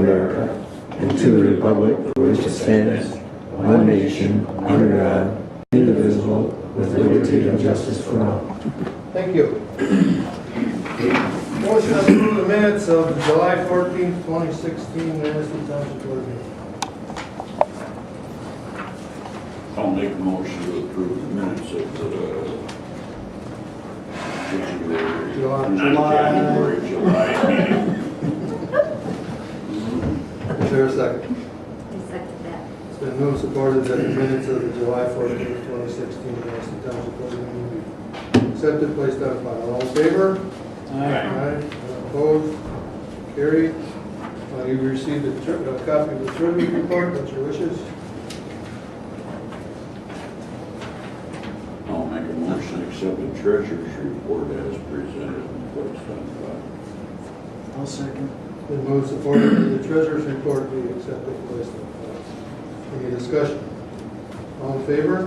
America and to the republic for which it stands, one nation, under God, indivisible, with liberty and justice for all. Thank you. Motion to approve the minutes of July 14th, 2016, Manistee Township Board meeting. I'll make a motion to approve the minutes of the January, July meeting. Is there a second? I second that. It's been moved and supported that the minutes of the July 14th, 2016, Manistee Township Board meeting be accepted, placed on file. All in favor? Aye. Opposed? Carried. You received a copy of the treasurer's report. What's your wishes? I'll make a motion to accept the treasurer's report as presented and placed on file. I'll second. It's been moved and supported that the treasurer's report be accepted, placed on file. Any discussion? All in favor?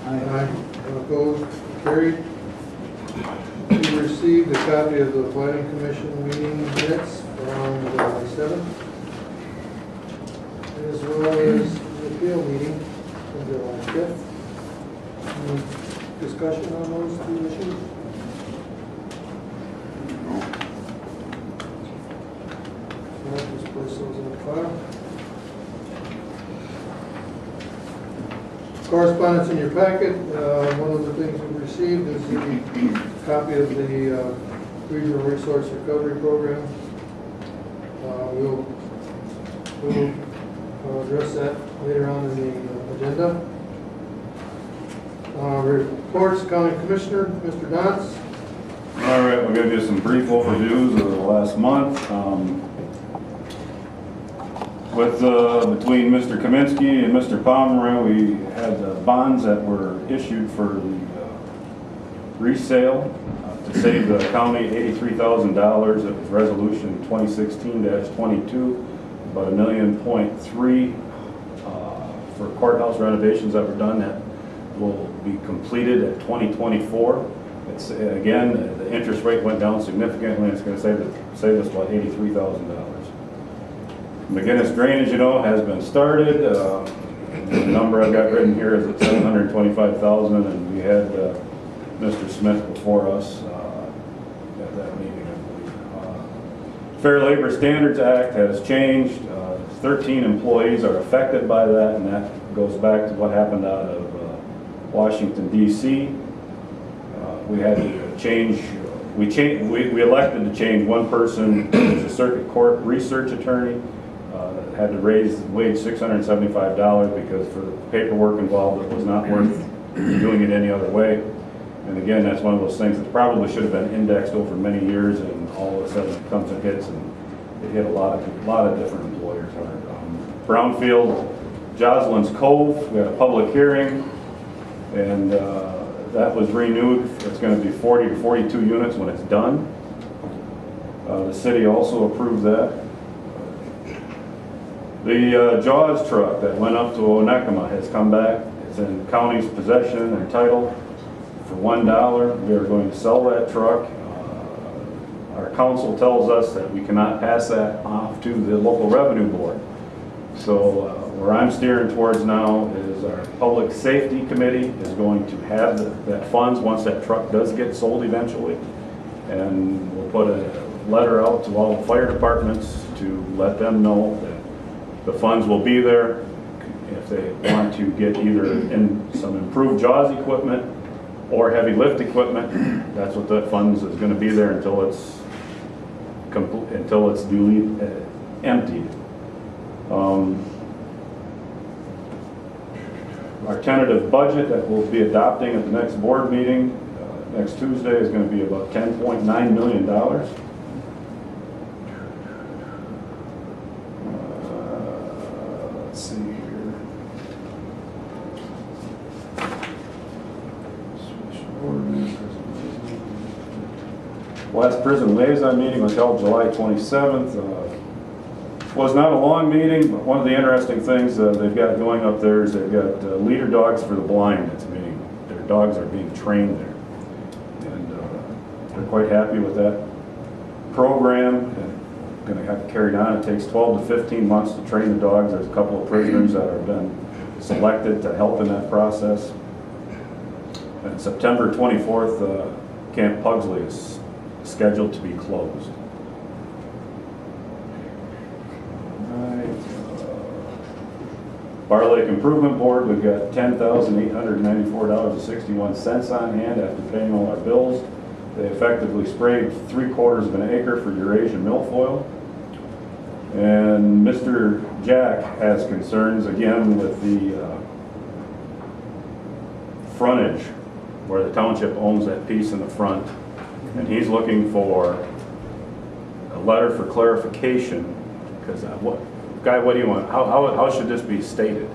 Aye. Opposed? Carried. You received a copy of the Planning Commission meeting minutes from July 7th, as well as the appeal meeting from July 5th. Any discussion on those two issues? I'll just place those in the file. Correspondence in your packet. One of the things we received is the copy of the Regional Resource Recovery Program. We'll address that later on in the agenda. Reports, County Commissioner, Mr. Dotz. All right, we're going to do some brief overviews of the last month. Between Mr. Kaminsky and Mr. Pomeroy, we had bonds that were issued for the resale to save the county $83,000. It was resolution 2016-22, about $1.3 million for courthouse renovations that were done that will be completed at 2024. It's again, the interest rate went down significantly. It's going to save us about $83,000. McGinnis Drainage, has been started. The number I've got written here is at $725,000, and we had Mr. Smith before us at that meeting, I believe. Fair Labor Standards Act has changed. 13 employees are affected by that, and that goes back to what happened out of Washington, D.C. We had to change. We elected to change one person who's a circuit court research attorney. Had to raise the wage $675 because for the paperwork involved, it was not worth doing it any other way. And again, that's one of those things that probably should have been indexed over many years, and all of a sudden it comes and hits, and it hit a lot of different employers. Brownfield, Jocelyn's Cove, we had a public hearing, and that was renewed. It's going to be 40 to 42 units when it's done. The city also approved that. The Jaws truck that went up to Onekama has come back. It's in county's possession and title for $1. We are going to sell that truck. Our council tells us that we cannot pass that off to the local revenue board. So where I'm steering towards now is our public safety committee is going to have that funds once that truck does get sold eventually. And we'll put a letter out to all the fire departments to let them know that the funds will be there if they want to get either in some improved JAWS equipment or heavy lift equipment. That's what that funds is going to be there until it's duly emptied. Our tentative budget that we'll be adopting at the next board meeting next Tuesday is going to be about $10.9 million. Let's see here. Last prison liaison meeting was held July 27th. Was not a long meeting, but one of the interesting things they've got going up there is they've got leader dogs for the blind. Their dogs are being trained there, and they're quite happy with that program. And going to have it carried on. It takes 12 to 15 months to train the dogs. There's a couple of prisoners that have been selected to help in that process. And September 24th, Camp Pugsley is scheduled to be closed. Bar Lake Improvement Board, we've got $10,894.61 on hand after paying all our bills. They effectively sprayed 3/4 of an acre for Eurasian milfoil. And Mr. Jack has concerns again with the frontage where the township owns that piece in the front. And he's looking for a letter for clarification, because Guy, what do you want? How should this be stated?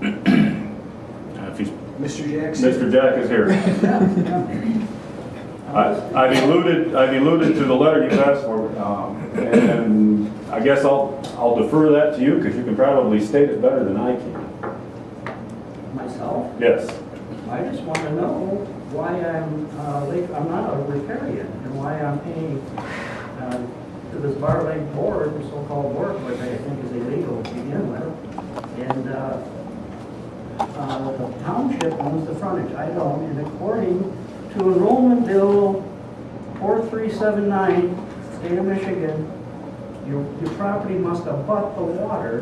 If he's, Mr. Jackson? Mr. Jack is here. I've alluded to the letter you asked for, and I guess I'll defer that to you, because you can probably state it better than I can. Myself, Yes. I just want to know why I'm not a riparian, and why I'm paying to this Bar Lake board, the so-called board, which I think is illegal to begin with. And the township owns the frontage. I don't, and according to Enrollment Bill 4379, State of Michigan, your property must abut the water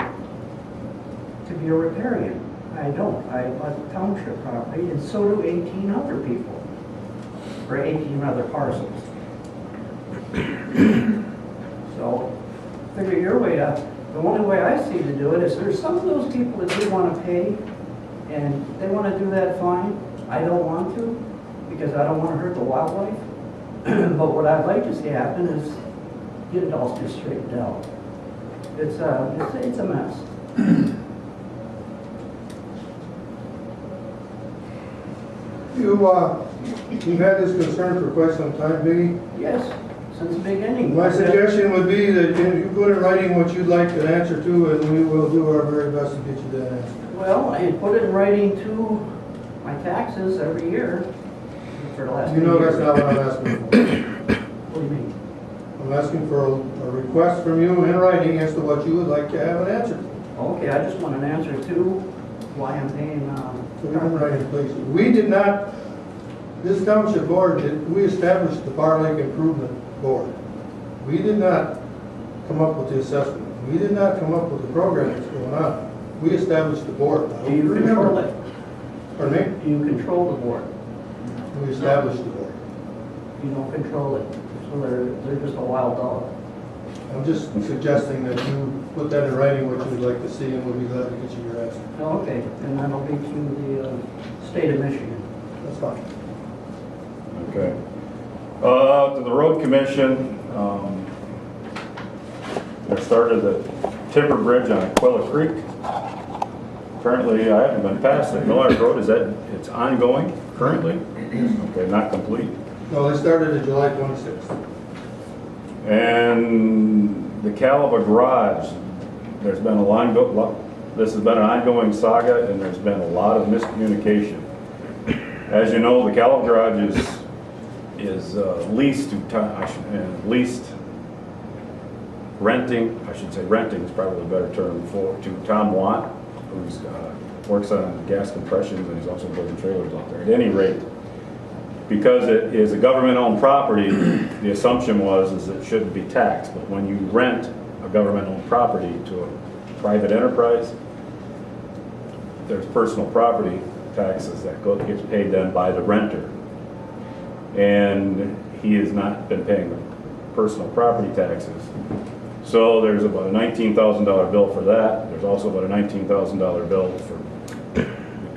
to be a riparian. I don't. I abut township property, and so do 18 other people, or 18 other parcels. So, figure your way out. The only way I see to do it is there's some of those people that do want to pay, and they want to do that fine. I don't want to, because I don't want to hurt the wildlife. But what I'd like to see happen is get it all just straightened out. It's a mess. You've had this concern for quite some time, Biggie. Yes, since the beginning. My suggestion would be that you put in writing what you'd like an answer to, and we will do our very best to get you that answer. Well, I put it in writing to my taxes every year for the last You know 2 that's years. not what I'm asking for. What do you mean? I'm asking for a request from you in writing as to what you would like to have an answer to. Okay, I just want an answer to why I'm paying, Put it in writing, please. We did not, this township board, we established the Bar Lake Improvement Board. We did not come up with the assessment. We did not come up with the program that's going on. We established the board. do you control it? Pardon me? Do you control the board? We established the board. You don't control it, so they're just a wild dog. I'm just suggesting that you put that in writing, what you'd like to see, and we'll be glad to get you your answer. Okay, and that'll be to the state of Michigan. That's fine. Okay. To the road commission, they started the timber bridge on Aquila Creek. Apparently, I haven't been past it. Millard Road, it's ongoing currently? Okay, not complete. No, they started on July 26th. And the Calva Garage, this has been an ongoing saga, and there's been a lot of miscommunication. As you know, the Calva Garage is leased renting is probably a better term, to Tom Watt, who's works on gas compressions, and he's also building trailers out there. At any rate, because it is a government-owned property, the assumption is it shouldn't be taxed. But when you rent a government-owned property to a private enterprise, there's personal property taxes that gets paid then by the renter. And he has not been paying the personal property taxes. So there's about a $19,000 bill for that. There's also about a $19,000 bill for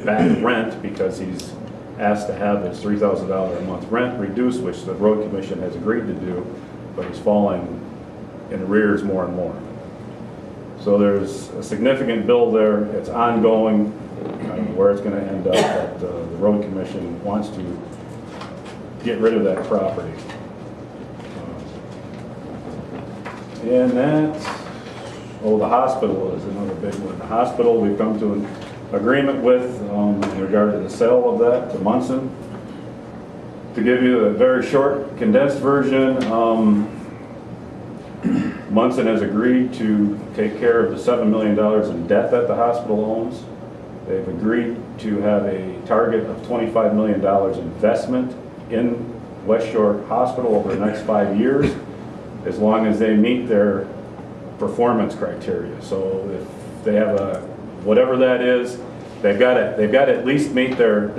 back rent, because he's asked to have his $3,000 a month rent reduced, which the road commission has agreed to do, but he's falling in arrears more and more. So there's a significant bill there. It's ongoing. I don't know where it's going to end up, but the road commission wants to get rid of that property. And that's, the hospital is another big one. The hospital, we've come to an agreement with in regard to the sale of that to Munson. To give you a very short, condensed version, Munson has agreed to take care of the $7 million in debt that the hospital owns. They've agreed to have a target of $25 million investment in West Shore Hospital over the next 5 years, as long as they meet their performance criteria. So if they have a, whatever that is, they've got to at least meet their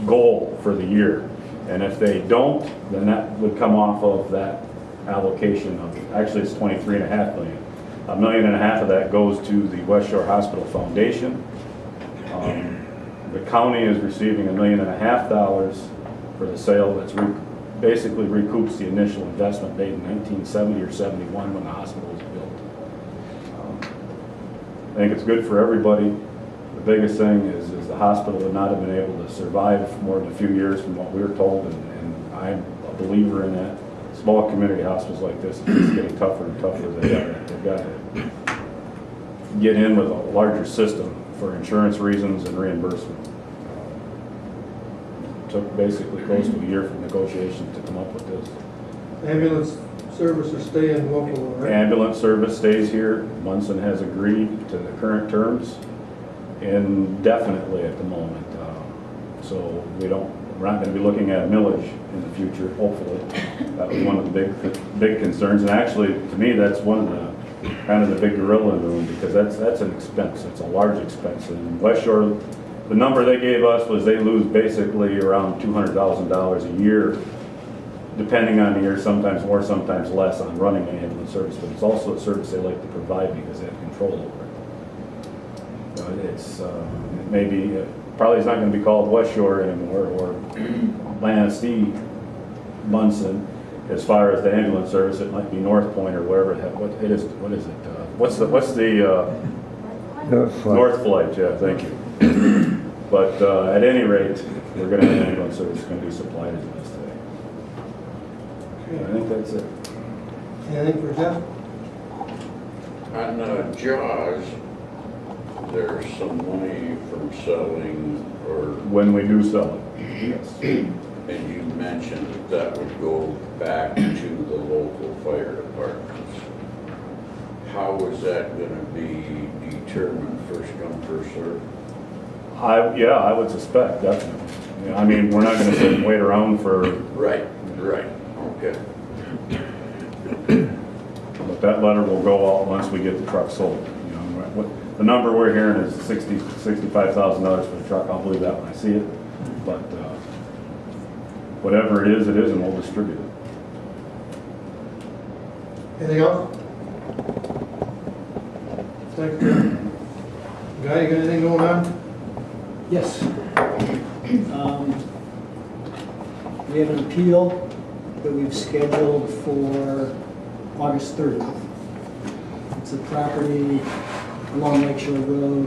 goal for the year. And if they don't, then that would come off of that allocation of, actually it's 23.5 million. $1.5 million of that goes to the West Shore Hospital Foundation. The county is receiving $1.5 million for the sale that's basically recoups the initial investment made in 1970 or 71 when the hospital was built. I think it's good for everybody. The biggest thing is the hospital would not have been able to survive more than a few years from what we were told, and I'm a believer in that. Small community hospitals like this are just getting tougher and tougher. They've got to get in with a larger system for insurance reasons and reimbursement. Took basically close to a year from negotiation to come up with this. Ambulance services stay in local, right? Ambulance service stays here. Munson has agreed to the current terms indefinitely at the moment. So we're not going to be looking at a millage in the future, hopefully. That was one of the big concerns. And actually, to me, that's one of the kind of the big gorilla in the room, because that's an expense. It's a large expense. And West Shore, the number they gave us was they lose basically around $200,000 a year, depending on the year, sometimes more, sometimes less, on running an ambulance service. But it's also a service they like to provide because they have control over it. It's probably it's not going to be called West Shore anymore, or Manistee, Munson. As far as the ambulance service, it might be North Point or wherever. What is it? What's the North Flight? Yeah, thank you. But at any rate, we're going to have an ambulance service going to be supplied as this today. I think that's it. Anything for Jeff? On Jaws, there's some money from selling, or, When we do sell it, yes. and you mentioned that would go back to the local fire departments. How is that gonna be determined, first come, first served? I would suspect, definitely. Yeah, I mean, we're not going to sit and wait around for. Right, okay. But that letter will go out once we get the truck sold. You know, the number we're hearing is $65,000 for the truck. I'll believe that when I see it. But whatever it is, and we'll distribute it. Anything else? Thank you. Guy, you got anything going on? Yes. We have an appeal that we've scheduled for August 30th. It's a property along Lakeshore Road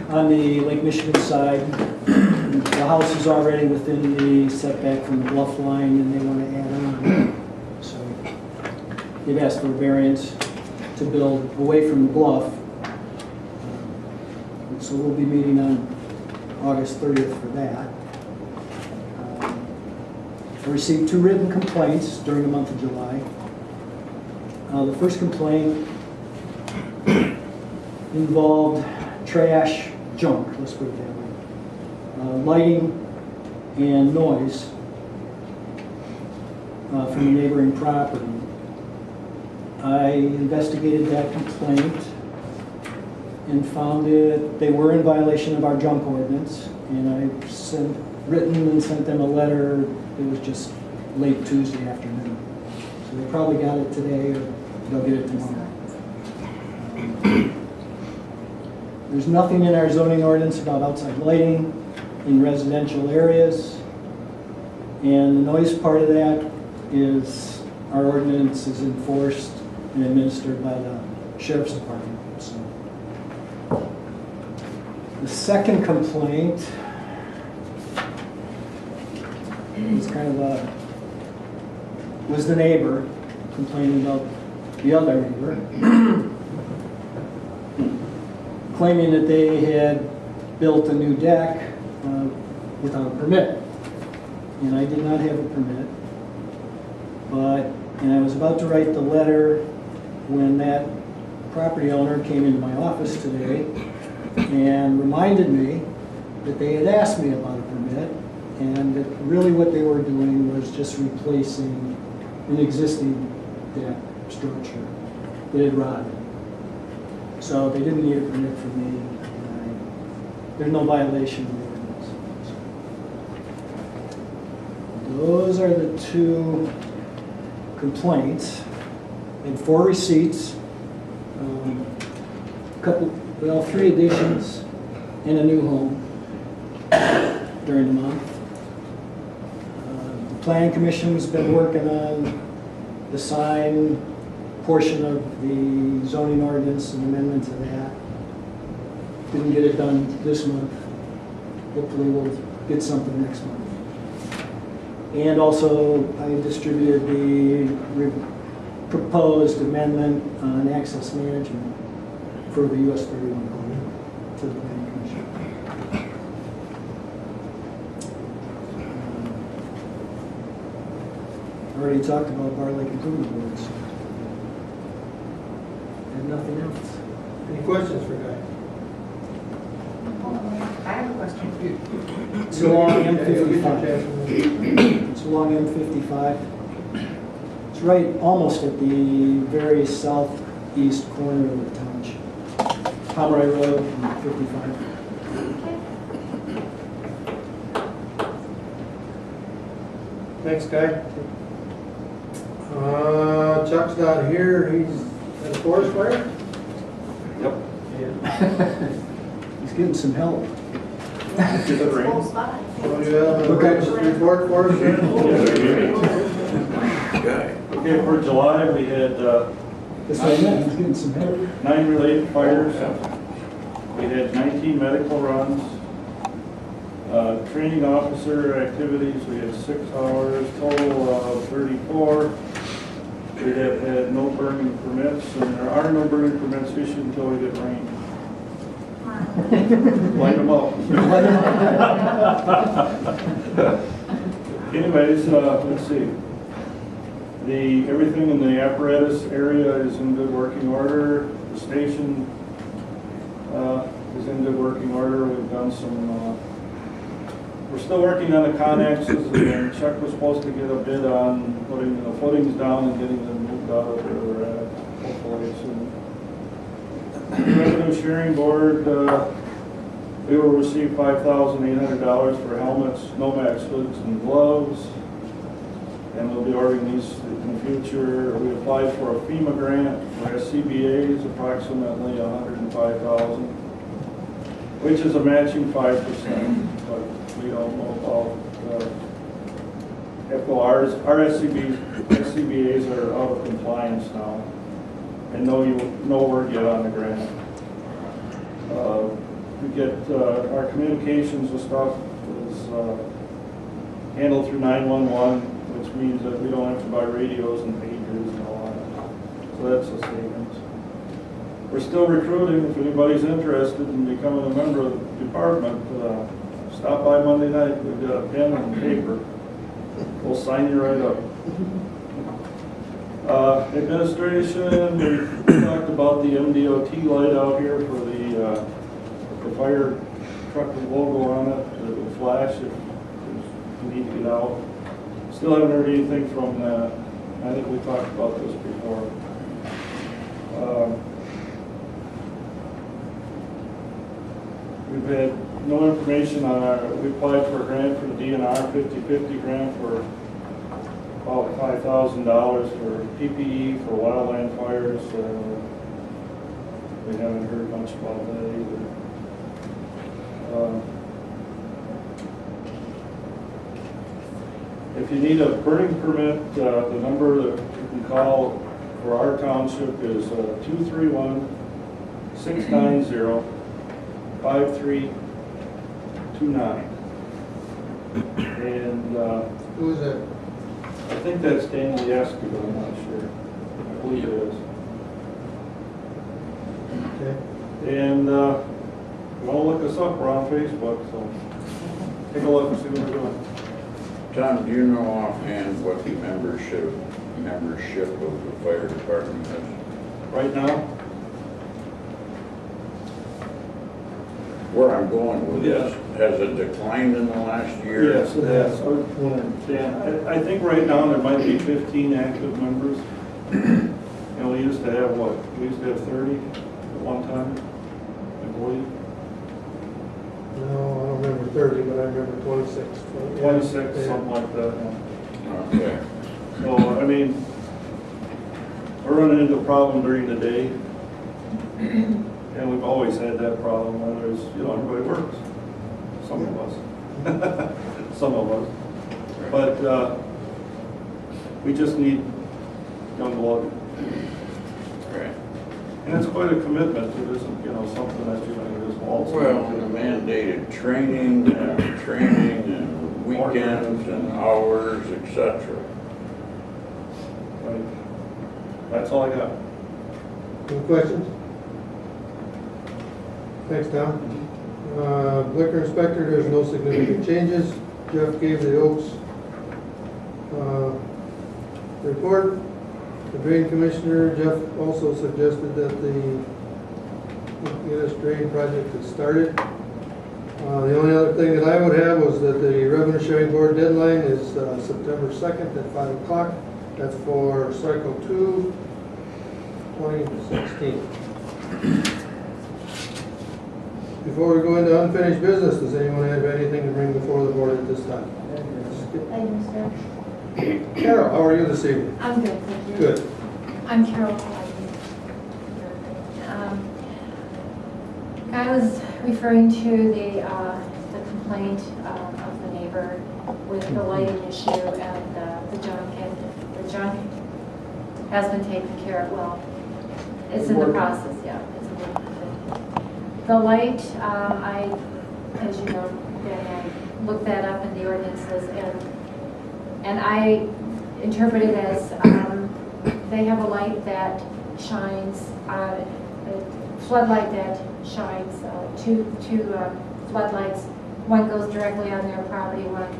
on the Lake Michigan side. The house is already within the setback from the bluff line, and they want to add on. So they've asked for a variance to build away from the bluff. So we'll be meeting on August 30th for that. I received 2 written complaints during the month of July. The first complaint involved trash, junk, let's put it that way. Lighting and noise from the neighboring property. I investigated that complaint and found that they were in violation of our junk ordinance, and I sent them a letter. It was just late Tuesday afternoon. So they probably got it today, or they'll get it tomorrow. There's nothing in our zoning ordinance about outside lighting in residential areas, and the noise part of that is, our ordinance is enforced and administered by the Sheriff's Department. So the second complaint was the neighbor complaining about the other neighbor, claiming that they had built a new deck without a permit. And I did not have a permit, but And I was about to write the letter when that property owner came into my office today and reminded me that they had asked me about a permit, and that really what they were doing was just replacing an existing deck structure that had rotted. So they didn't need a permit from me. There's no violation of the ordinance. Those are the two complaints. And 4 receipts, well, 3 additions and a new home during the month. The Plan Commission's been working on the sign portion of the zoning ordinance and amendment to that. Didn't get it done this month. Hopefully we'll get something next month. And also I distributed the proposed amendment on access management for the US 31 code to the Planning Commission. I already talked about Bar Lake Improvement Boards. And nothing else. Any questions for Guy? I have a question. It's along M55. M55. It's along M55. It's right almost at the very southeast corner of the township. Pomeroy Road and 55. Thanks, Guy. Chuck's not here, he's at a forest fire? Yep. He's getting some help. Full spot. So you have a report for us, sir? Guy. Okay, for July, we had That's what I meant, he's getting some help. 9 related fires. We had 19 medical runs. Training officer activities, we had 6 hours, total of 34. We have had no burning permits, and there are no burning permits issued until we get rain. Light them up. Anyways, let's see. Everything in the apparatus area is in good working order. The station is in good working order. We've done some, we're still working on the connexes, and Chuck was supposed to get a bid on putting the footings down and getting them moved out of where we're at, hopefully soon. The Revenue Sharing Board, we will receive $5,800 for helmets, Nomax hoods, and gloves. And we'll be ordering these in the future. We applied for a FEMA grant for SCBA's, approximately $105,000, which is a matching 5%, but we don't know about our SCBA's are out of compliance now, and no word yet on the grant. We get our communications and stuff is handled through 911, which means that we don't have to buy radios and pagers and all that. So that's a savings. We're still recruiting. If anybody's interested in becoming a member of the department, stop by Monday night. We've got a pen and paper. We'll sign you right up. Administration, we talked about the MDOT light out here for the fire truck with logo on it that will flash if you need to get out. Still haven't heard anything from that. I think we talked about this before. We've had no information on we applied for a grant for the DNR 50/50 grant for about $5,000 for PPE for wildland fires. We haven't heard much about that either. If you need a burning permit, the number that you can call for our township is 231-690-5329. And Who is that? I think that's Daniel Yeski, but I'm not sure. I believe it is. Okay. And if you want to look us up, we're on Facebook, so take a look and see what we're doing. Tom, do you know offhand what the membership of the fire department is? Right now, Where I'm going with this, has it declined in the last year? yes, it has. Yeah, I think right now there might be 15 active members. And we used to have what? We used to have 30 at one time, I believe. No, I don't remember 30, but I remember 26. 26, Yeah. something like that. Yeah. Okay. So, I mean, we're running into a problem during the day. And we've always had that problem when there's, everybody works. Some of us. Some of us. But we just need young blood. Right. And it's quite a commitment. It isn't, something that you're going to just waltz Well, into. the mandated training and weekends and hours, etc. Right. That's all I got. Any questions? Thanks, Tom. Liquor inspector, there's no significant changes. Jeff gave the Oaks report. The drain commissioner, Jeff also suggested that the Guinness drain project is started. The only other thing that I would have was that the revenue sharing board deadline is September 2nd at 5 o'clock. That's for cycle 2, 2016. Before we go into unfinished business, does anyone have anything to bring before the board at this time? Thank you, sir. Carol, how are you this evening? I'm good, thank you. Good. I'm Carol. I was referring to the complaint of the neighbor with the lighting issue and the junk, and the junk has been taken care of. Well, it's in the process, yeah. It's a work. The light, as you know, Dan, I looked that up in the ordinances, and I interpret it as they have a light that shines, a floodlight that shines, two floodlights. One goes directly on their property, one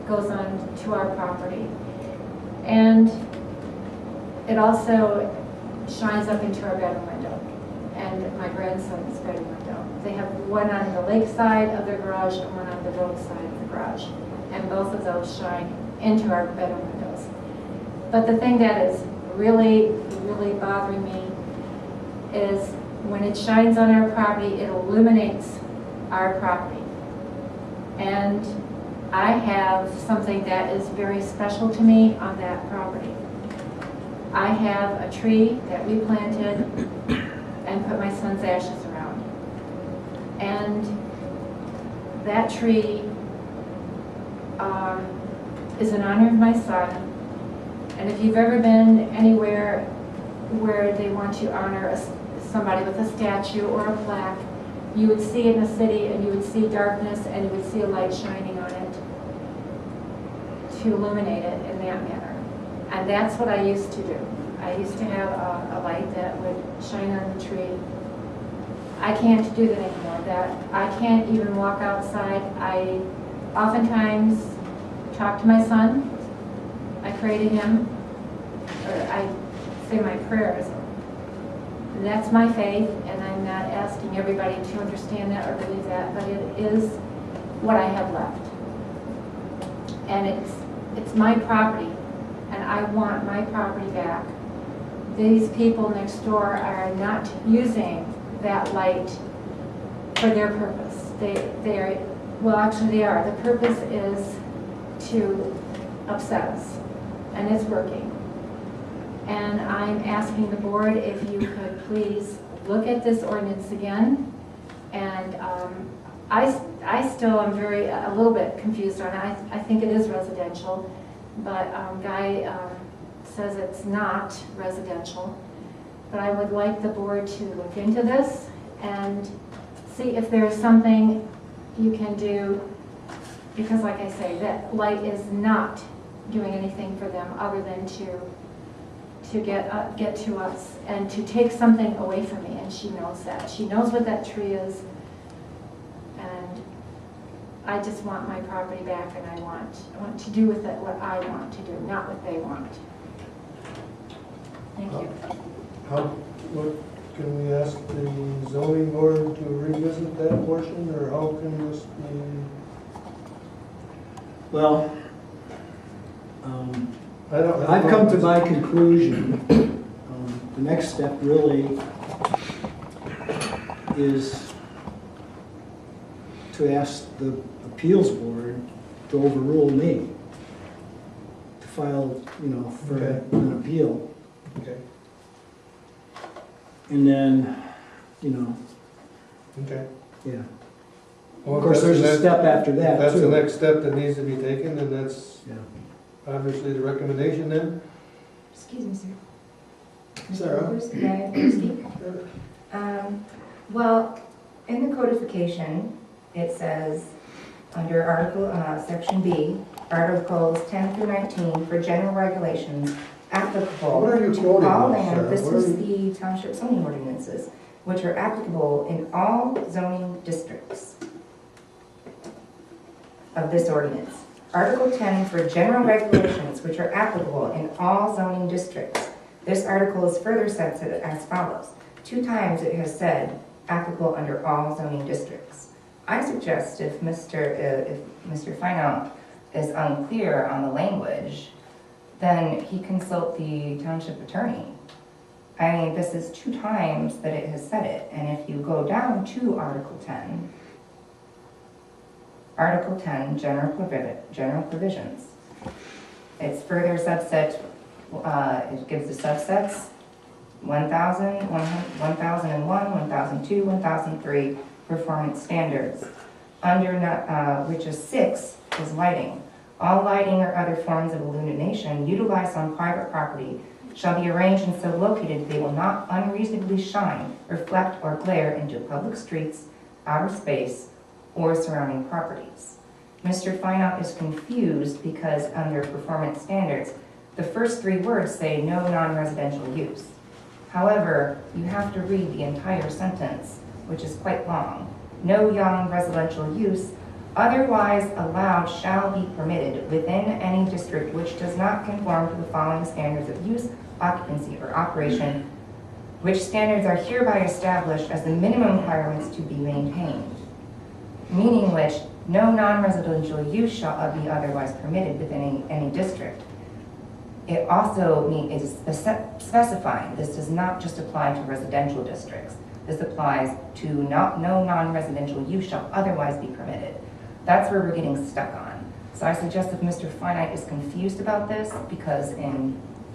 goes on to our property. And it also shines up into our bedroom window and my grandson's bedroom window. They have one on the lake side of their garage and one on the road side of the garage. And both of those shine into our bedroom windows. But the thing that is really, really bothering me is when it shines on our property, it illuminates our property. And I have something that is very special to me on that property. I have a tree that we planted and put my son's ashes around. And that tree is in honor of my son. And if you've ever been anywhere where they want to honor somebody with a statue or a plaque, you would see it in the city and you would see darkness and you would see a light shining on it to illuminate it in that manner. And that's what I used to do. I used to have a light that would shine on the tree. I can't do that anymore. I can't even walk outside. I oftentimes talk to my son. I pray to him, or I say my prayers. And that's my faith, and I'm not asking everybody to understand that or believe that, but it is what I have left. And it's my property, and I want my property back. These people next door are not using that light for their purpose. They are, well, actually they are. The purpose is to upset us, and it's working. And I'm asking the board if you could please look at this ordinance again. And I still am a little bit confused on it. I think it is residential, but Guy says it's not residential. But I would like the board to look into this and see if there's something you can do, because like I say, that light is not doing anything for them other than to get to us and to take something away from me, and she knows that. She knows what that tree is, and I just want my property back, and I want to do with it what I want to do, not what they want. Thank you. What, can we ask the zoning board to revisit that portion, or how can this be? Well, I've come to my conclusion. The next step really is to ask the appeals board to overrule me, to file, for Okay. an appeal. Okay, And then, okay. yeah. Well, Of course, there's a that's- step after that, That's the too. next step that needs to be taken, and that's Yeah. obviously the recommendation then. Excuse me, sir. Sarah? Rivers, may I speak? Well, in the codification, it says, under Section B, Articles 10 through 19, for general regulations applicable What are you to quoting all now, Sarah? land. This What are is you- the township zoning ordinances, which are applicable in all zoning districts of this ordinance. Article 10 for general regulations, which are applicable in all zoning districts. This article is further said as follows. 2 times it has said applicable under all zoning districts. I suggest if Mr. Finout is unclear on the language, then he consult the township attorney. I mean, this is 2 times that it has said it, and if you go down to Article 10, general provisions. It's further subset, it gives the subsets 1000, 1001, 1002, 1003 performance standards. Under which is 6 is lighting. All lighting or other forms of illumination utilized on private property shall be arranged and so located they will not unreasonably shine, reflect, or glare into public streets, outer space, or surrounding properties. Mr. Finout is confused because under performance standards, the first 3 words say no non-residential use. However, you have to read the entire sentence, which is quite long. No non-residential use otherwise allowed shall be permitted within any district which does not conform to the following standards of use, occupancy, or operation, which standards are hereby established as the minimum requirements to be maintained. Meaning which, no non-residential use shall be otherwise permitted within any district. It also is specifying this does not just apply to residential districts. This applies to no non-residential use shall otherwise be permitted. That's where we're getting stuck on. So I suggest if Mr. Finite is confused about this, because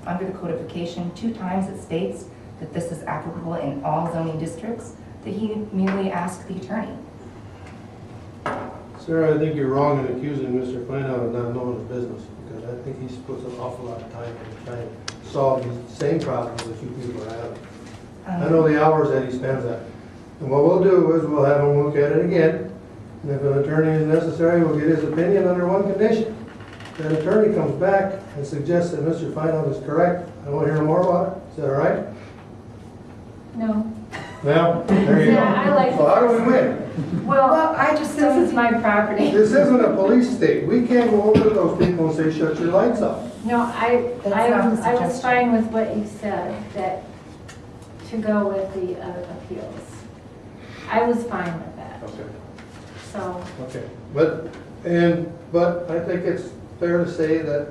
under the codification, 2 times it states that this is applicable in all zoning districts, that he merely ask the attorney. Sarah, I think you're wrong in accusing Mr. Finout of not knowing his business, because I think he puts an awful lot of time into trying to solve these same problems that you people are having. I know the hours that he spends at. And what we'll do is we'll have him look at it again, and if an attorney is necessary, we'll get his opinion under one condition. If that attorney comes back and suggests that Mr. Finout is correct, I want to hear more about it. Is that all right? No. Well, there you go. Yeah, I like So how do we win? Well, I just this is my property. This isn't a police state. We can't go over to those people and say, shut your lights off. No, I That's not the was suggestion. fine with what you said, that to go with the appeals. I was fine with that, Okay. so. Okay, but I think it's fair to say that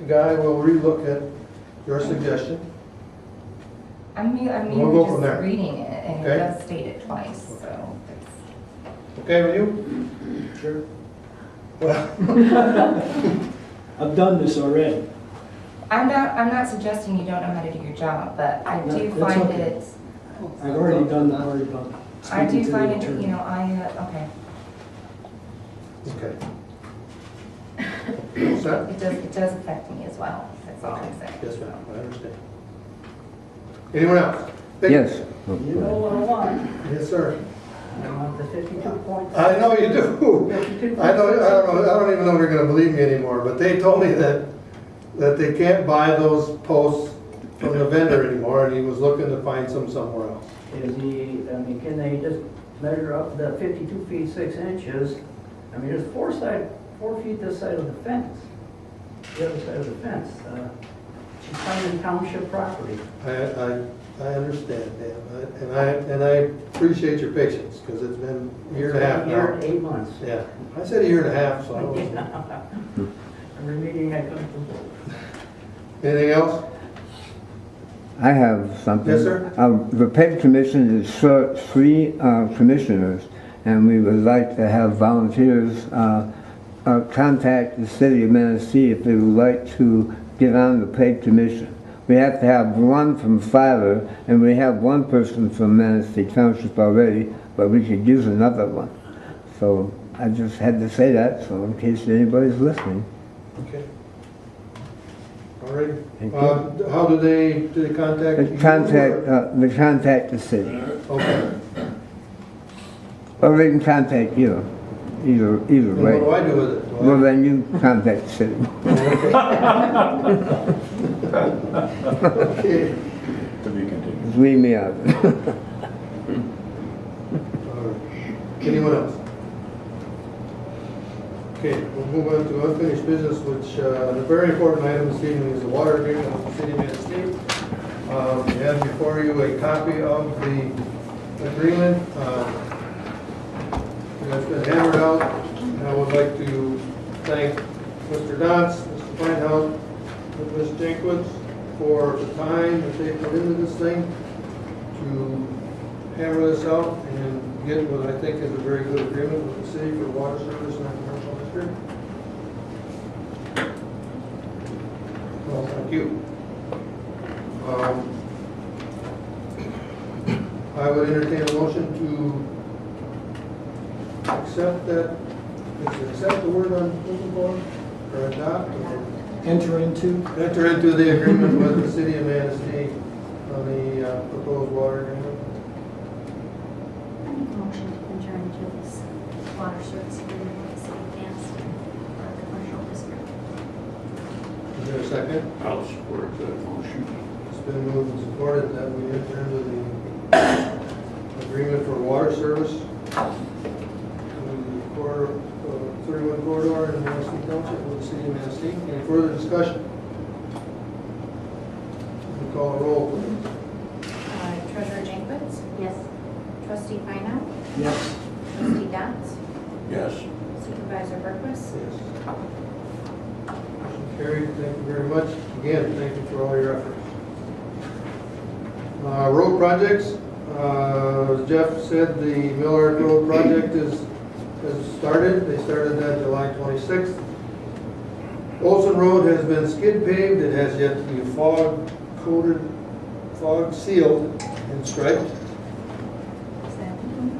Guy will relook at your suggestion. I'm We'll go from just there. reading it, and Okay. it does state it twice, so it's... Okay with you? Sure. Well, I've done this already. I'm not suggesting you don't know how to do your job, but I do That's find okay. that it's, I've already done the part about I speaking do to find the it, attorney. okay. okay. What's that? It does affect me as well, that's all I'm saying. Yes, ma'am, I understand. Anyone else? Vic? Yes. You know what I want? Yes, sir. I want the 52 points. I know you do. 52 I don't even know if you're gonna believe me anymore, but they told me that they can't buy those posts from the vendor anymore, and he was looking to find some somewhere else. Can they just measure up the 52 feet 6 inches I mean, there's 4 feet this side of the fence, the other side of the fence. She's claiming township property. I understand, Dan, and I appreciate your patience, because it's been a year and a half A year now. and 8 months. Yeah, I said a year and a half, so I was. Every meeting I come to. Anything else? I have something. Yes, sir. The pay commission is short 3 commissioners, and we would like to have volunteers contact the city of Manistee if they would like to get on the pay commission. We have to have one from Filer, and we have one person from Manistee Township already, but we could use another one. So I just had to say that, so in case anybody's listening. Okay. All right. Thank you. How do they contact you? They contact the city. Okay. Or they can contact you, either And way. what do I do with it? Well, then you contact the city. Okay. To be continued. Just leave me out. All right. Anyone else? Okay, we'll move on to unfinished business, which, the very important item this evening is the water agreement with the city of Manistee. You have before you a copy of the agreement. It's been hammered out. I would like to thank Mr. Dotz, Mr. Feinhout, and Ms. Jenkwitz for the time that they put into this thing to hammer this out and get what I think is a very good agreement with the city for water service in our commercial district. Well, thank you. I would entertain a motion to accept that, accept the word I'm looking for, or adopt, or Enter into. enter into the agreement with the city of Manistee on the proposed water agreement. I make a motion to enter into this water service agreement with the city of Manistee for our commercial district. Is there a second? I'll support that motion. It's been moved and supported that we enter into the agreement for water service in the corridor, 31 corridor in Manistee Township with the city of Manistee. Any further discussion? We call a roll, please. Treasurer Jenkwitz? Yes. Trustee Fina? Yes. Trustee Dotz? Yes. Supervisor Berquist? Yes. Motion carried. Thank you very much. Again, thank you for all your efforts. Road projects. As Jeff said, the Miller Road project has started. They started that July 26th. Olson Road has been skid paved. It has yet to be fog coated, fog sealed, and striped. Is that new?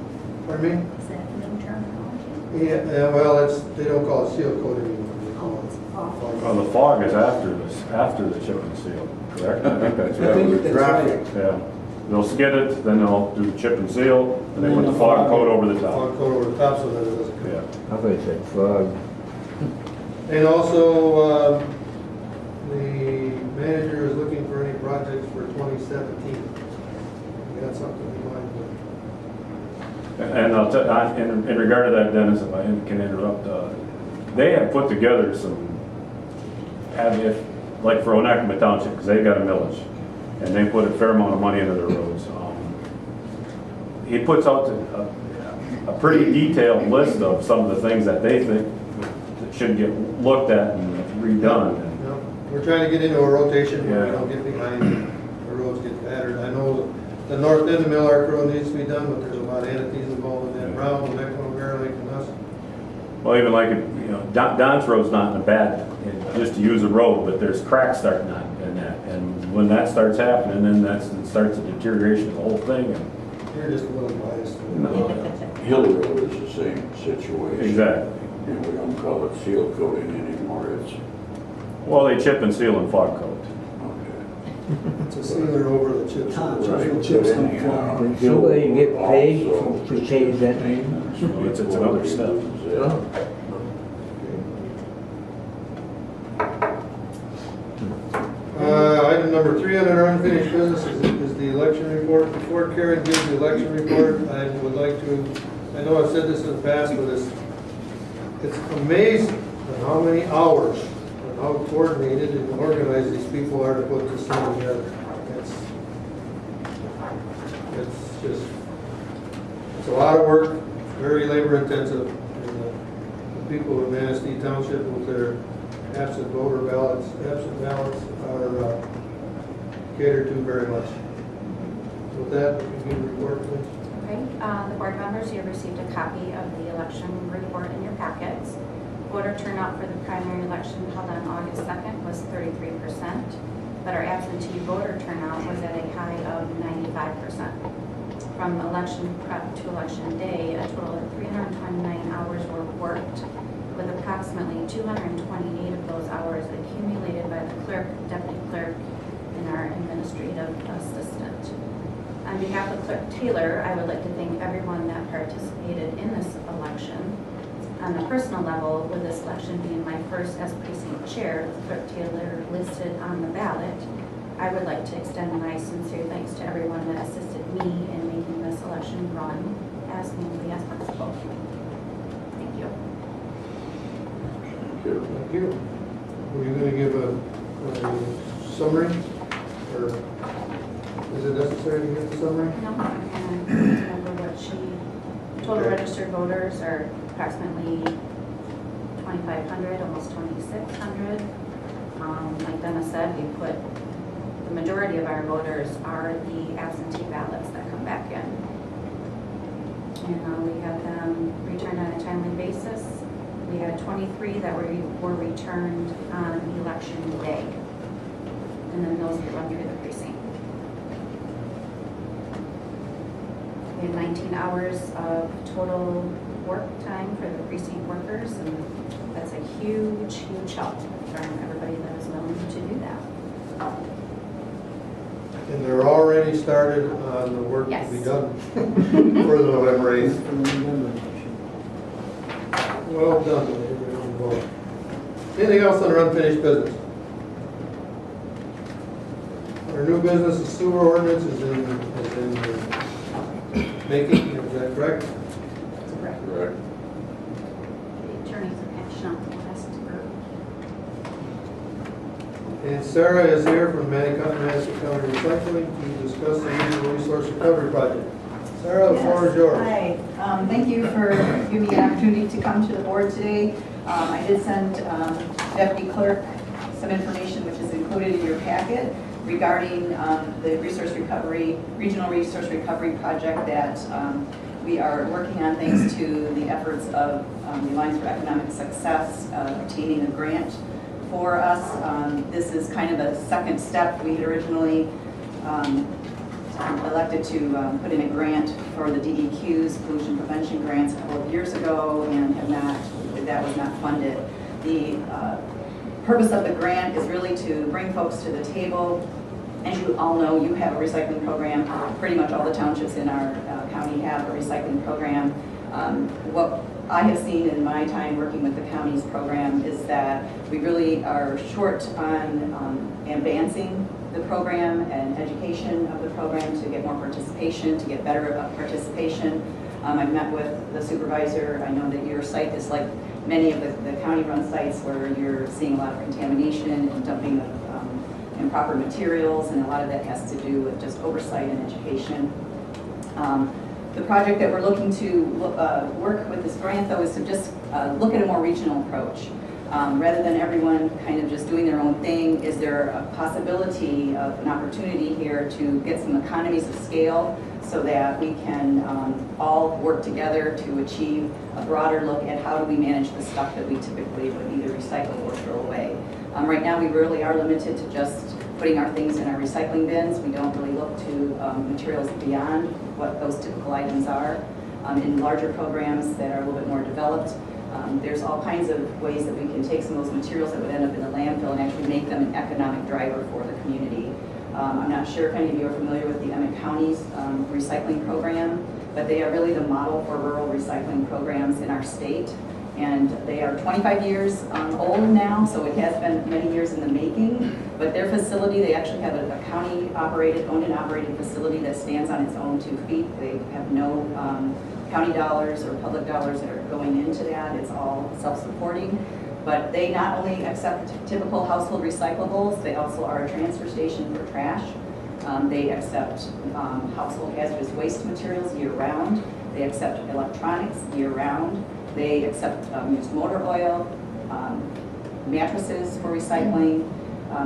Pardon me? Is that new terminology? Yeah, well, they don't call it seal coat anymore. They call Oh, it's it fog. Well, the fog is after the chip and seal, correct? I think that's I think right. that's right. Yeah. They'll skid it, then they'll do the chip and seal, and they put the fog coat over the top. Fog coat over the top so that it doesn't come. Yeah. I thought you said frog. And also, the manager is looking for any projects for 2017. You got something in mind? And I'll tell, in regard to that, Dennis, if I can interrupt, they have put together some, like for Onakama Township, because they've got a millage, and they put a fair amount of money into their roads. He puts out a pretty detailed list of some of the things that they think that should get looked at and redone. No, we're trying to get into a rotation where we Yeah. don't get behind, the roads get battered. I know the north end of Mill Arc Road needs to be done, but there's a lot of entities involved in that. Brown, the next one, Bear Lake, and us. Well, even like, Don's Road's not in a bad, just to use a road, but there's cracks starting on in that. And when that starts happening, then it starts a deterioration of the whole thing. And You're just a little biased. Hill Road is the same situation. Exactly. And we don't call it seal coating anymore, it's, Well, they chip and seal and fog coat. okay. It's a sealer over the chips. Tops, Right, the chips but don't anyhow, fly. Did somebody get paid also- to change that name? So it's another step. Oh. Item number 3 on our unfinished business is the election report. Before Karen gives the election report, I would like to, I know I've said this in the past, but it's amazing at how many hours and how coordinated and organized these people are to put this thing together. It's just, it's a lot of work, very labor intensive. And the people of Manistee Township with their absent ballots are catered to very much. With that, we can give a report, please. Okay, the board members, you have received a copy of the election report in your packets. Voter turnout for the primary election held on August 2nd was 33%, but our absentee voter turnout was at a high of 95%. From election prep to election day, a total of 329 hours were worked, with approximately 228 of those hours accumulated by the clerk, deputy clerk, and our administrative assistant. On behalf of Clerk Taylor, I would like to thank everyone that participated in this election. On a personal level, with this election being my first as precinct chair, with Clerk Taylor listed on the ballot, I would like to extend my sincere thanks to everyone that assisted me in making this election run as smoothly as possible. Thank you. Thank you. Were you going to give a summary, or is it necessary to give the summary? No, and remember what total Okay. registered voters are approximately 2,500, almost 2,600. Like Dennis said, we put the majority of our voters are the absentee ballots that come back in. And we have them returned on a timely basis. We had 23 that were returned on election day. And then those get run through the precinct. We had 19 hours of total work time for the precinct workers, and that's a huge, huge help from everybody that is willing to do that. And they're already started on the work to be done for the November 8th. For the November election. Well done, everybody involved. Anything else under unfinished business? Our new business, the sewer ordinance is in making, is that correct? That's correct. Correct. The attorneys are action on the last group. And Sarah is here from Manistee County Recycling to discuss the Regional Resource Recovery Project. Sarah, the floor is yours. Hi, thank you for giving me an opportunity to come to the board today. I did send Deputy Clerk some information which is included in your packet regarding the Regional Resource Recovery Project that we are working on thanks to the efforts of the Alliance for Economic Success obtaining a grant for us. This is kind of a second step. We had originally elected to put in a grant for the DEQ's pollution prevention grants a couple of years ago, and that was not funded. The purpose of the grant is really to bring folks to the table. As you all know, you have a recycling program. Pretty much all the townships in our county have a recycling program. What I have seen in my time working with the county's program is that we really are short on advancing the program and education of the program to get more participation, to get better participation. I've met with the supervisor. I know that your site is like many of the county-run sites where you're seeing a lot of contamination and dumping of improper materials, and a lot of that has to do with just oversight and education. The project that we're looking to work with this grant, though, is to just look at a more regional approach. Rather than everyone kind of just doing their own thing, is there a possibility of an opportunity here to get some economies of scale so that we can all work together to achieve a broader look at how do we manage the stuff that we typically would either recycle or throw away. Right now, we really are limited to just putting our things in our recycling bins. We don't really look to materials beyond what those typical items are. In larger programs that are a little bit more developed, there's all kinds of ways that we can take some of those materials that would end up in the landfill and actually make them an economic driver for the community. I'm not sure if any of you are familiar with the Emmett County's recycling program, but they are really the model for rural recycling programs in our state. And they are 25 years old now, so it has been many years in the making. But their facility, they actually have a county-operated, owned and operated facility that stands on its own 2 feet. They have no county dollars or public dollars that are going into that. It's all self-supporting. But they not only accept typical household recyclables, they also are a transfer station for trash. They accept household hazardous waste materials year-round. They accept electronics year-round. They accept used motor oil, mattresses for recycling.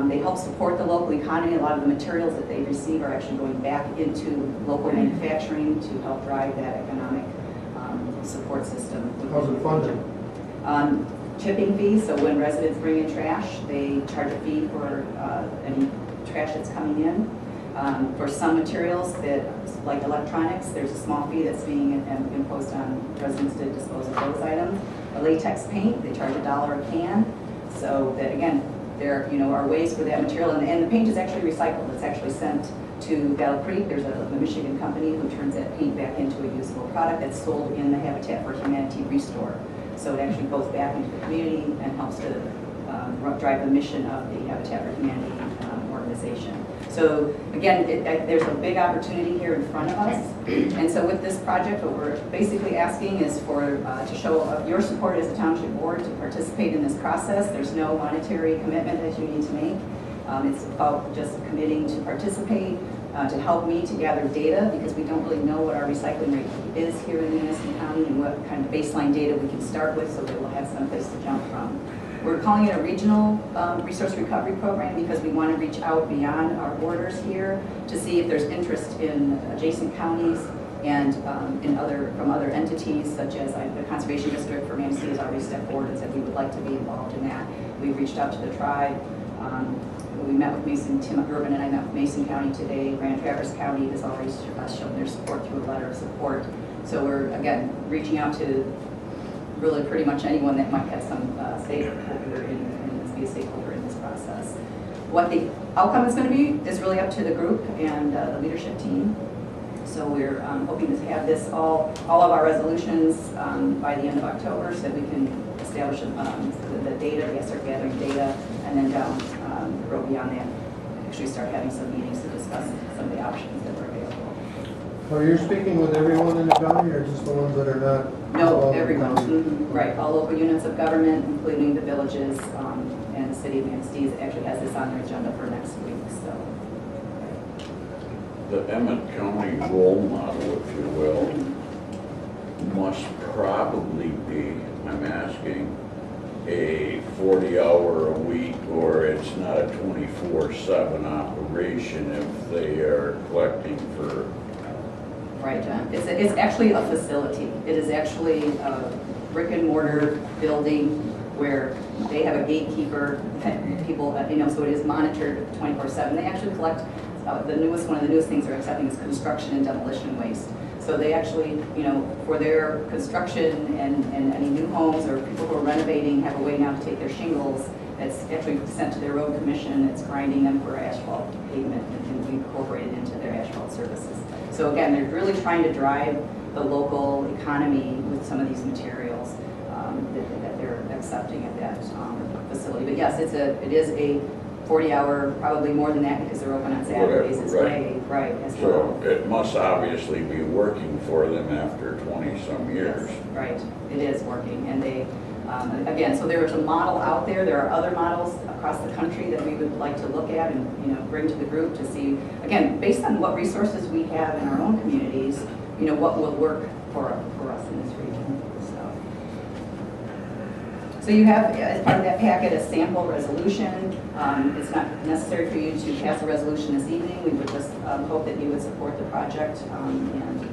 They help support the local economy. A lot of the materials that they receive are actually going back into local manufacturing to help drive that economic support system. How's it funded? Tipping fees, so when residents bring in trash, they charge a fee for any trash that's coming in. For some materials that, like electronics, there's a small fee that's being imposed on residents to dispose of those items. A latex paint, they charge $1 a can. So that again, there are ways for that material, and the paint is actually recycled. It's actually sent to Battle Creek. There's a Michigan company who turns that paint back into a usable product that's sold in the Habitat for Humanity Restore. So it actually goes back into the community and helps to drive the mission of the Habitat for Humanity organization. So again, there's a big opportunity here in front of us. And so with this project, what we're basically asking is for to show your support as a township board to participate in this process. There's no monetary commitment that you need to make. It's about just committing to participate, to help me to gather data, because we don't really know what our recycling rate is here in Manistee County and what kind of baseline data we can start with so that we'll have some place to jump from. We're calling it a regional resource recovery program because we want to reach out beyond our borders here to see if there's interest in adjacent counties and from other entities, such as the Conservation District for Manistee has already stepped forward and said we would like to be involved in that. We've reached out to the tribe. We met with Mason, Tim Urban and I met with Mason County today. Grand Traverse County has already shown their support through a letter of support. So we're, again, reaching out to really pretty much anyone that might have some stakeholder be a stakeholder in this process. What the outcome is going to be is really up to the group and the leadership team. So we're hoping to have this all of our resolutions by the end of October so that we can establish the data, start gathering data, and then down the road beyond that, actually start having some meetings to discuss some of the options that are available. Are you speaking with everyone in the county or just the ones that are not? No, everyone. Right, all local units of government, including the villages and the city of Manistee actually has this on their agenda for next week. So, the Emmett County role model, if you will, must probably be, I'm asking, a 40-hour-a-week, or it's not a 24/7 operation if they are collecting for. Right, John. It's actually a facility. It is actually a brick and mortar building where they have a gatekeeper, people, so it is monitored 24/7. They actually collect one of the newest things they're accepting is construction and demolition waste. So they actually, for their construction and any new homes or people who are renovating have a way now to take their shingles that's actually sent to their road commission that's grinding them for asphalt pavement and be incorporated into their asphalt services. So again, they're really trying to drive the local economy with some of these materials that they're accepting at that facility. But yes, it is a 40-hour, probably more than that because they're open on Saturdays as right as well. So it must obviously be working for them after 20-some years. Yes, right, it is working, and they again, so there is a model out there. There are other models across the country that we would like to look at and bring to the group to see, again, based on what resources we have in our own communities, what will work for us in this region. So you have, as part of that packet, a sample resolution. It's not necessary for you to pass a resolution this evening. We would just hope that you would support the project and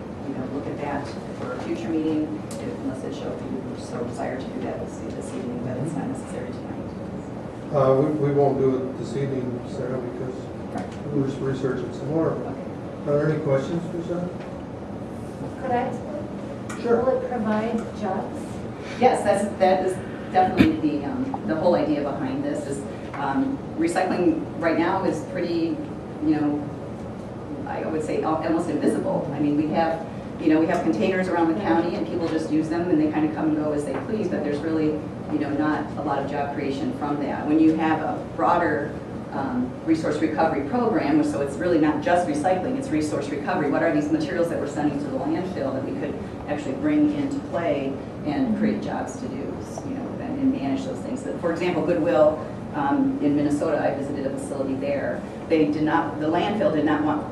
look at that for a future meeting, unless it shows you so desire to do that this evening, but it's not necessary tonight. We won't do it this evening, Sarah, because we're just researching some more. Okay. Are there any questions for Sarah? Could I ask one? Sure. Will it provide jobs? Yes, that is definitely the whole idea behind this is recycling right now is pretty, I would say almost invisible. I mean, we have containers around the county and people just use them and they kind of come and go as they please, but there's really, not a lot of job creation from that. When you have a broader resource recovery program, so it's really not just recycling, it's resource recovery. What are these materials that we're sending to the landfill that we could actually bring into play and create jobs to do, you know, and manage those things. So, for example, Goodwill in Minnesota, I visited a facility there. The landfill did not want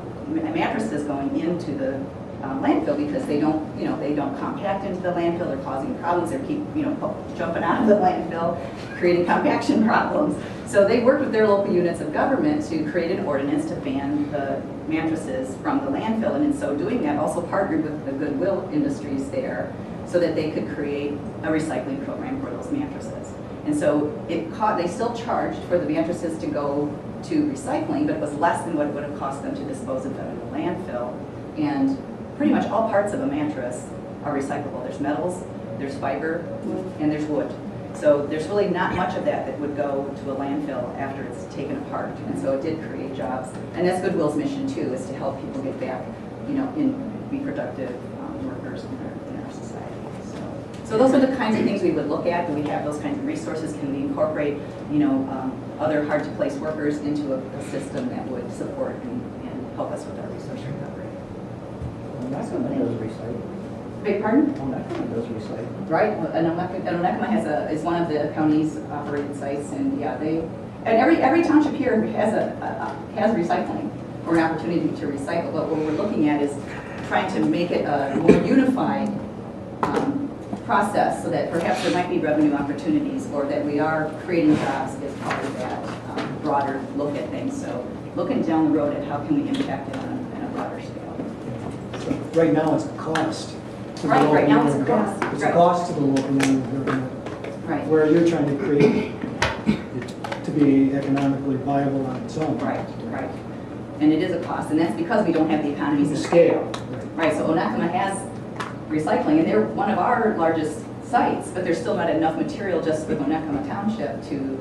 mattresses going into the landfill because they don't, you know, they don't compact into the landfill. They're causing problems. They keep, you know, jumping out of the landfill, creating compaction problems. So they worked with their local units of government to create an ordinance to ban the mattresses from the landfill, and in so doing that, also partnered with the Goodwill industries there so that they could create a recycling program for those mattresses. And so they still charged for the mattresses to go to recycling, but it was less than what it would have cost them to dispose of them in the landfill. And pretty much all parts of a mattress are recyclable. There's metals, there's fiber, and there's wood. So there's really not much of that would go to a landfill after it's taken apart. And so it did create jobs. And that's Goodwill's mission too, is to help people get back, you know, be productive workers in our society. So those are the kinds of things we would look at. Do we have those kinds of resources? Can we incorporate, you know, other hard to place workers into a system that would support and help us with our resource recovery? Onekama does recycle. Beg pardon? Onekama does recycle. Right, and Onekama is one of the county's operated sites, and yeah, every township here has recycling or an opportunity to recycle. But what we're looking at is trying to make it a more unified process so that perhaps there might be revenue opportunities or that we are creating jobs as part of that broader look at things. So looking down the road at how can we impact it on a broader scale. So right now, it's a cost. Right now it's a cost. It's a cost to the local unit government. Right. Where you're trying to create it to be economically viable on its own. Right. And it is a cost, and that's because we don't have the economies of Scale. Right, so Onekama has recycling, and they're one of our largest sites, but there's still not enough material just with Onekama Township to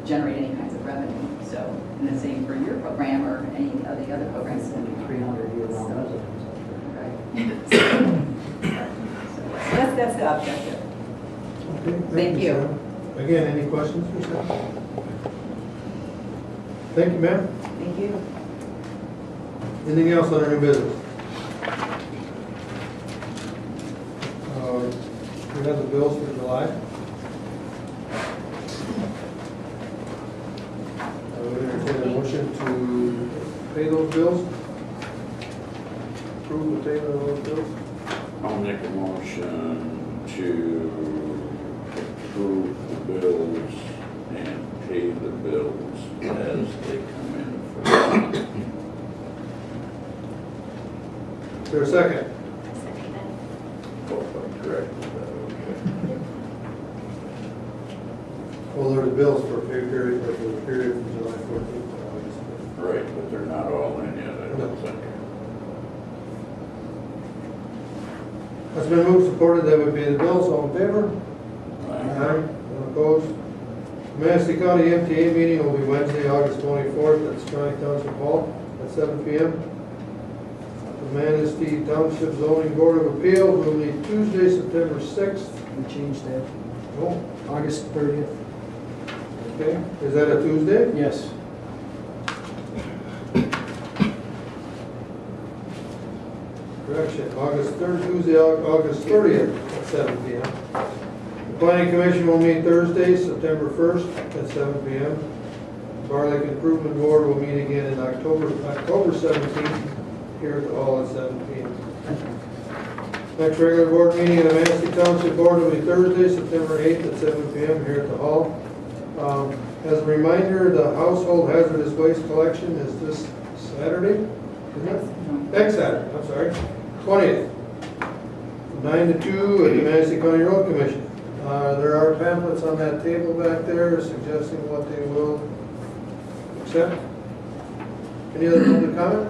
generate any kinds of revenue. So, and the same for your program or any of the other programs. It's going to be 300 year-round residents. Right. So that's the objective. Okay, Thank you. Sam. Again, any questions for Sam? Thank you, ma'am. Thank you. Anything else on our new business? We have the bills for July. I would entertain a motion to pay those bills. Approve the payment of those bills. I'll make a motion to approve the bills and pay the bills as they come in for Is there a second? hope I'm correct with that, okay. Well, there are the bills for pay period, for the period from July 14th to August 5th. Right, but they're not all in yet, I don't think. That's been moved, supported, that we pay the bills. All in favor? Aye. None opposed? Manistee County MTA meeting will be Wednesday, August 24th at Stony Township Hall at 7 p.m. The Manistee Township Zoning Board of Appeals will meet Tuesday, September 6th. We changed that. Oh, August 30th. okay. Is that a Tuesday? Yes. Correction, August 3rd, Tuesday, August 30th at 7 p.m. The Planning Commission will meet Thursday, September 1st at 7 p.m. Bar Lake Improvement Board will meet again in October 17th here at the hall at 7 p.m. Next regular board meeting of the Manistee Township Board will be Thursday, September 8th at 7 p.m. here at the hall. As a reminder, the household hazardous waste collection is this Saturday, isn't it? Next Saturday, I'm sorry, 20th, from 9 to 2 at the Manistee County Road Commission. There are pamphlets on that table back there suggesting what they will accept. Any other public comment?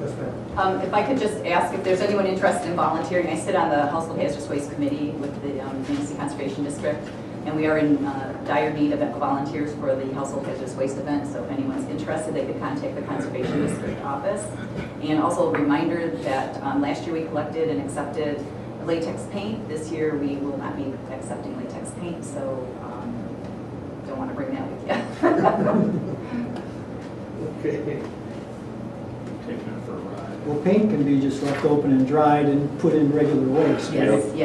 Yes, ma'am. If I could just ask if there's anyone interested in volunteering. I sit on the Household Hazardous Waste Committee with the Manistee Conservation District, and we are in dire need of volunteers for the Household Hazardous Waste event. So if anyone's interested, they could contact the Conservation District office. And also a reminder that last year we collected and accepted latex paint. This year we will not be accepting latex paint, so don't want to bring that with you. Okay. Taking it for a ride. Well, paint can be just left open and dried and put in regular waste, right? Yes,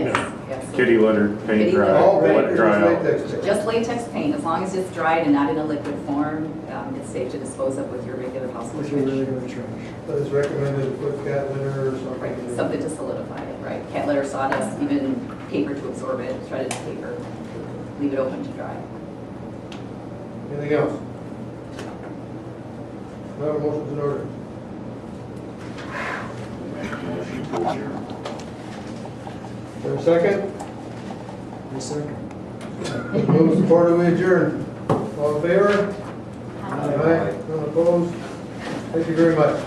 yes. Kitty litter, paint Kitty dry, litter. All let it papers, dry out. latex paint. Just latex paint, as long as it's dried and not in a liquid form, it's safe to dispose of with your regular household With your trash. regular trash. But it's recommended to put cat litter or something. Right, something to solidify it, right? Cat litter, sawdust, even paper to absorb it, shredded paper. Leave it open to dry. Anything else? No motions in order. Make a motion to adjourn. Is there a second? Yes, sir. Move support, we adjourn. All in favor? Aye. None opposed? Thank you very much.